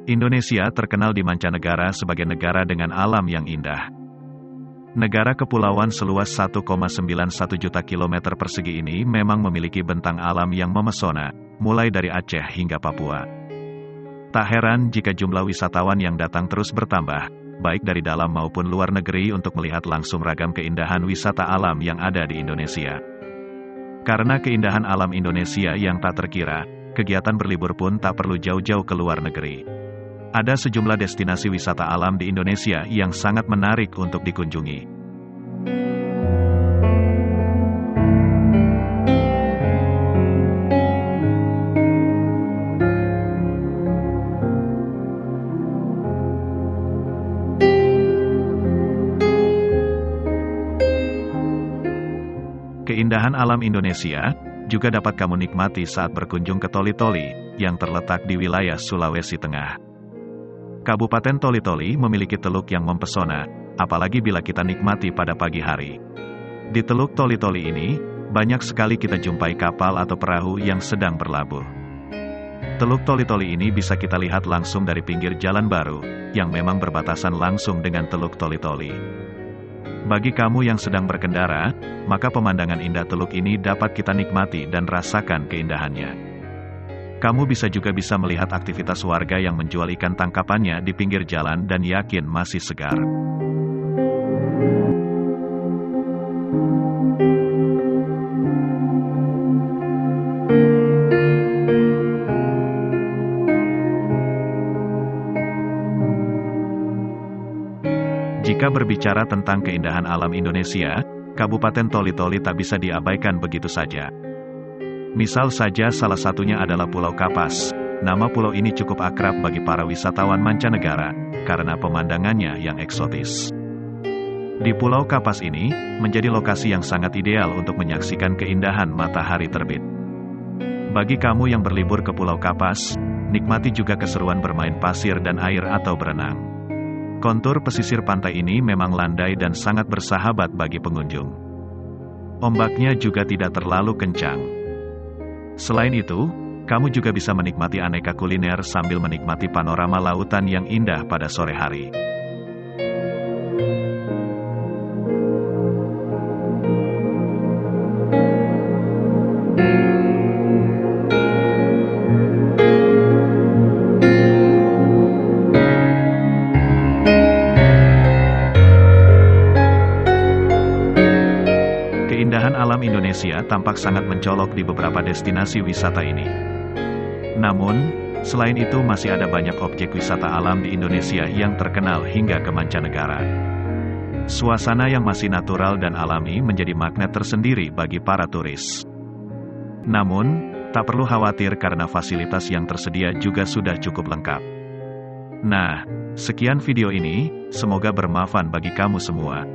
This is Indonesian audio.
Indonesia terkenal di mancanegara sebagai negara dengan alam yang indah. Negara kepulauan seluas 1,91 juta kilometer persegi ini memang memiliki bentang alam yang memesona, mulai dari Aceh hingga Papua. Tak heran jika jumlah wisatawan yang datang terus bertambah, baik dari dalam maupun luar negeri untuk melihat langsung ragam keindahan wisata alam yang ada di Indonesia. Karena keindahan alam Indonesia yang tak terkira, kegiatan berlibur pun tak perlu jauh-jauh ke luar negeri. Ada sejumlah destinasi wisata alam di Indonesia yang sangat menarik untuk dikunjungi. Keindahan alam Indonesia juga dapat kamu nikmati saat berkunjung ke Toli-Toli, yang terletak di wilayah Sulawesi Tengah. Kabupaten Toli-Toli memiliki teluk yang mempesona, apalagi bila kita nikmati pada pagi hari. Di Teluk Toli-Toli ini, banyak sekali kita jumpai kapal atau perahu yang sedang berlabuh. Teluk Toli-Toli ini bisa kita lihat langsung dari pinggir Jalan Baru, yang memang berbatasan langsung dengan Teluk Toli-Toli. Bagi kamu yang sedang berkendara, maka pemandangan indah teluk ini dapat kita nikmati dan rasakan keindahannya. Kamu juga bisa melihat aktivitas warga yang menjual ikan tangkapannya di pinggir jalan dan yakin masih segar. Jika berbicara tentang keindahan alam Indonesia, Kabupaten Toli-Toli tak bisa diabaikan begitu saja. Misal saja salah satunya adalah Pulau Kapas. Nama pulau ini cukup akrab bagi para wisatawan mancanegara, karena pemandangannya yang eksotis. Di Pulau Kapas ini, menjadi lokasi yang sangat ideal untuk menyaksikan keindahan matahari terbit. Bagi kamu yang berlibur ke Pulau Kapas, nikmati juga keseruan bermain pasir dan air atau berenang. Kontur pesisir pantai ini memang landai dan sangat bersahabat bagi pengunjung. Ombaknya juga tidak terlalu kencang. Selain itu, kamu juga bisa menikmati aneka kuliner sambil menikmati panorama lautan yang indah pada sore hari. Keindahan alam Indonesia tampak sangat mencolok di beberapa destinasi wisata ini. Namun, selain itu masih ada banyak objek wisata alam di Indonesia yang terkenal hingga ke mancanegara. Suasana yang masih natural dan alami menjadi magnet tersendiri bagi para turis. Namun, tak perlu khawatir karena fasilitas yang tersedia juga sudah cukup lengkap. Nah, sekian video ini, semoga bermanfaat bagi kamu semua.